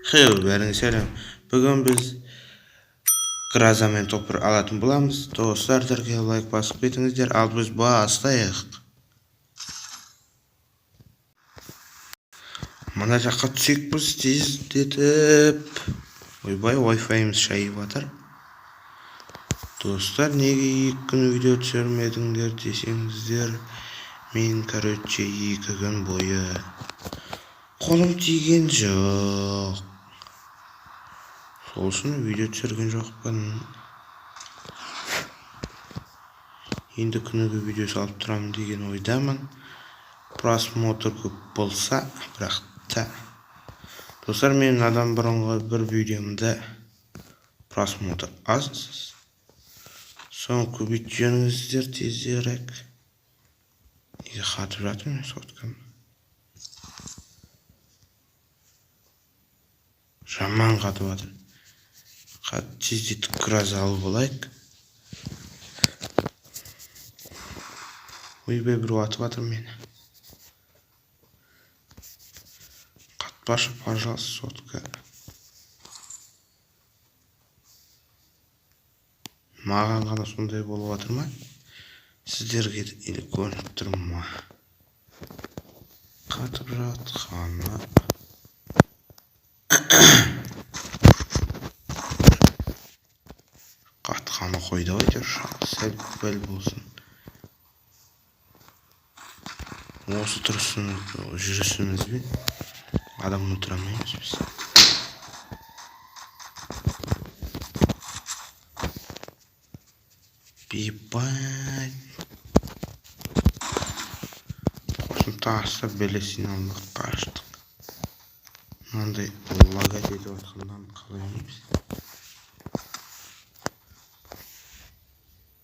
Бәріңе сәлем. Бүгін біз гразамен топыр алатын боламыз. Достар, лайк басып кетіңіздер. Ал біз бастайық. Мына жаққа түсек біз тездетіп. Ойбай, Wi-Fi-міз шайып жатыр. Достар, неге 2 күн видео түсірмедіңдер десеңіздер, мен короче 2 күн бойы қолым тиген жоқ. Сол үшін видео түсірген жоқпын. Енді күніге видео салып тұрамын деген ойдамын. Просмотр көп болса, бірақ та. Достар, мен адам бұрынғы бір видеомда просмотр аз. Соны көбейтіп жөніңіздер тезірек. Неге қатып жатырмын соткам? Жаман қатып жатыр. Тездетіп граза алып алайық. Ойбай, бір атып жатыр мені. Қатпашы, пожалуйста, сотка. Маған ғана сондай болып жатыр ма? Сіздерге де көрініп тұр ма? Қатып жатқаны. Қатқаны қойды ғой, сәл бәл болсын. Осы жүрісімізбен адамны тұрамаймыз біз. Бейбай. Қосын тастап белесіналық қаштық. Мынандай лага деді отқандан қалаймыз.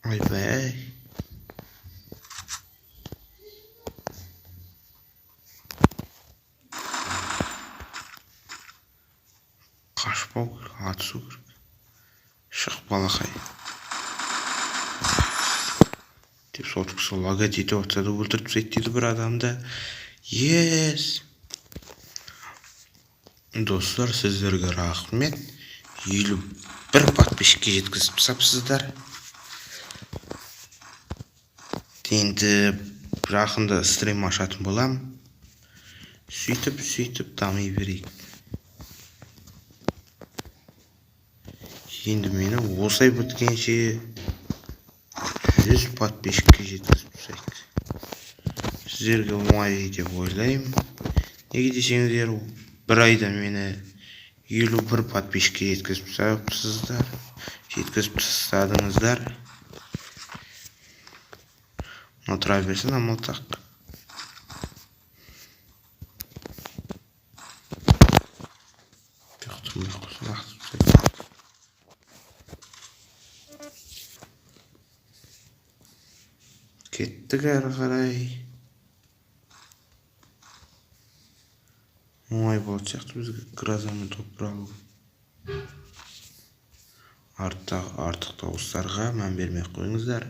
Ойбай. Қашпау керек, атысу керек. Шық балақай. Деп соткысы лага дейді отса да өлтіріп тастайды дейді бір адамды. Ес! Достар, сіздерге рахмет. 51 подписчикке жеткізіп сапсыздар. Енді жақында стрим ашатын болам. Сөйтіп дами берейік. Енді мені осай біткенше 100 подписчикке жеткізіп тастайық. Сіздерге оңай деп ойлаймын. Неге десеңіздер, бір айда мені 51 подписчикке жеткізіп тастапсыздар. Жеткізіп тастадыңыздар. Отыра берсін амалтақ. Кеттік әрі қарай. Оңай болды сияқты бізге гразамен топыр алу. Артық дауыстарға мән бермей қойыңыздар.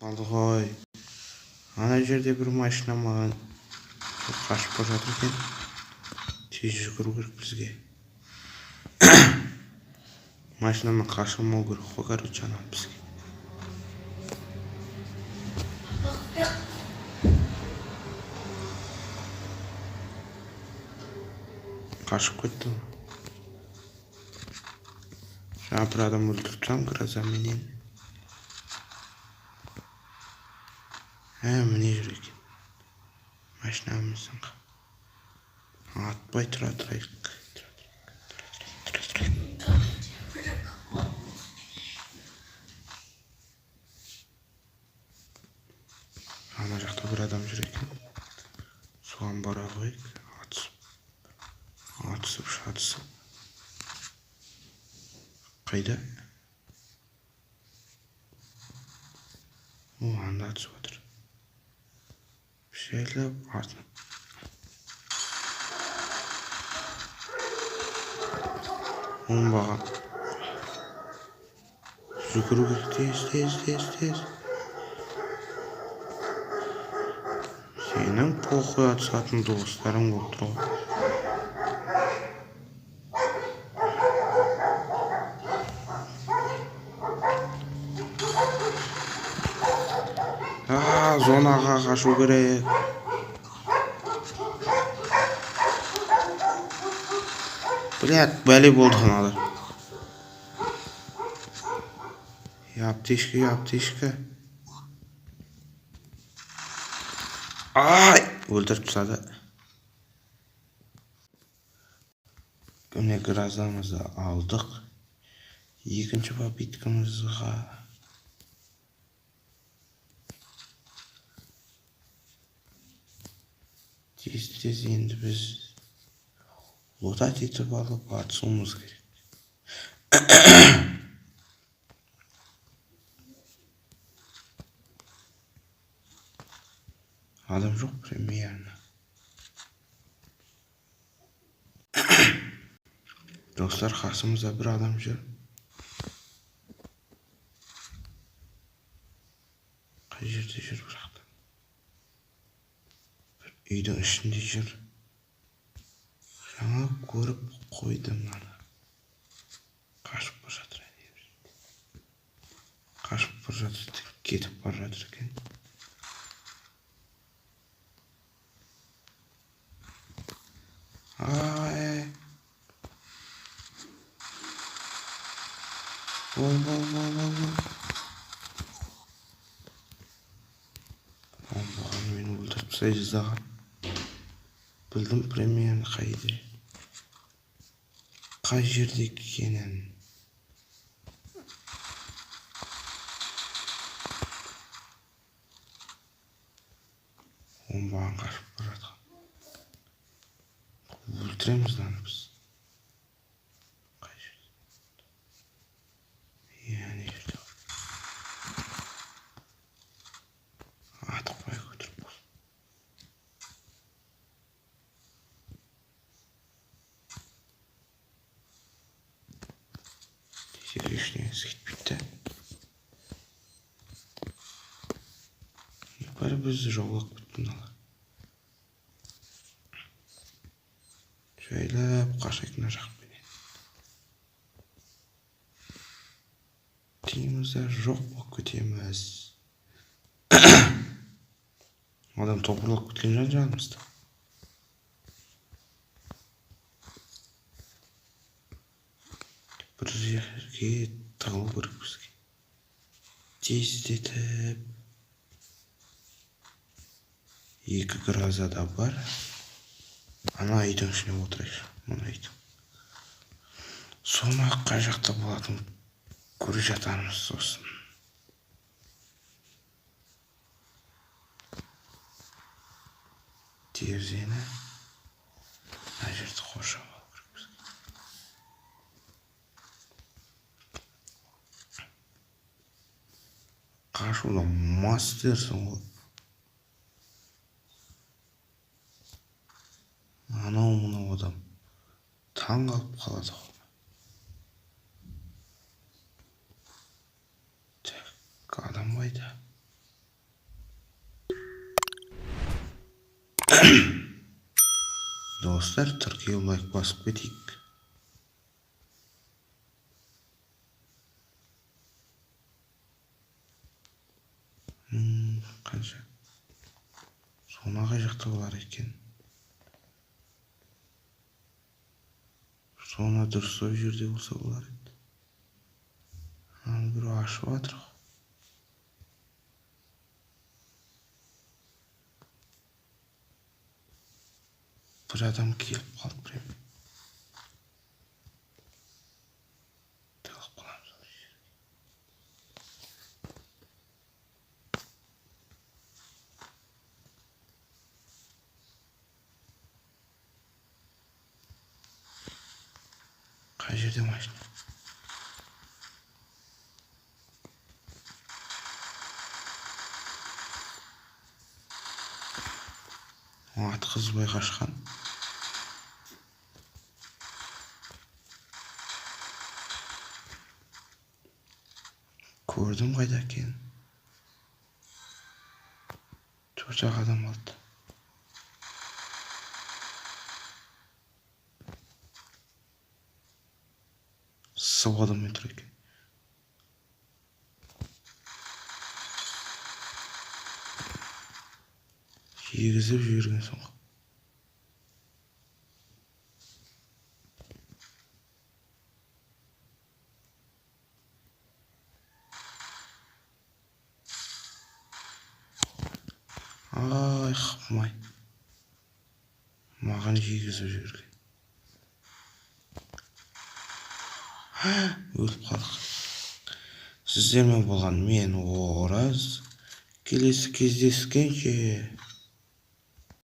Алды ғой. Ана жерде бір машина маған қашып бара жатыр екен. Тез жүгіру керек бізге. Машинамен қашылмау керек қой, короче, ана бізге. Қашып кетті. Жаңа бір адам өлтіртсам гразаменен. Міне жүр екен. Машинамыздың. Атпай тұра тұрайық. Ана жақта бір адам жүр екен. Соған бара қойық. Атысып, шатысып. Қайда? Анда атысып отыр. Шайлап атын. Оңбаған. Жүгіру керек, тез. Сенің похуй атысатын достарың болып тұр ғой. Зонаға қашу керек. Блядь, бәле болды аналар. Аптечка. Ай, өлтіріп тастады. Міне гразамызды алдық. Екінші попыткамызға. Тез енді біз лутать етіп алып атысуымыз керек. Адам жоқ примерно. Достар, қасымызда бір адам жүр. Қай жерде жүр бұл жақта? Бір үйдің ішінде жүр. Жаңа көріп қойдым мынаны. Қашып бара жатыр. Кетіп бара жатыр екен. Ай. Бол. Оңбаған мені өлтіріп тастай жаздаған. Білдім примерно қай жерде екенін. Оңбаған қашып бара жатқан. Өлтіреміз ланы біз. Қай жерде? Не жерде? Атып қоя көтіріп бол. Десек ештеңесі кетпейді. Бәрі бізді жаулап кетті мыналар. Жайлап қашайтын жақпенен. Тиімізді жоқ болып кетеміз. Адам топырлап кеткен жан-жағымызда. Бір жерге тығылу керек бізге. Тездетіп. 2 гразада бар. Ана үйдің ішіне отырайық. Мұны үйдің. Соны қай жақта болатын көре жатармыз сосын. Терезені мына жерді қоршап алу керек бізге. Қашуда мастерсің ғой. Анау адам таң қалып қалады ғой. Так, адам қайда? Достар, тіркеу лайк басып кетейік. Қанша? Соны қай жақта болар екен? Соны дұрыс сол жерде болса болар еді. Біреу ашып жатыр ғой. Бір адам келіп қалды прям. Тығылып қаламыз ол жерге. Қай жерде машина? Атқызбай қашқан. Көрдім қайда екен. 4-ақ адам қалды. Сау адаммен тұр екен. Егізіп жіберген соң. Ай, қапмай. Маған егізіп жіберген. Өліп қалдық. Сіздермен болған мен Ораз. Келесі кездескенше.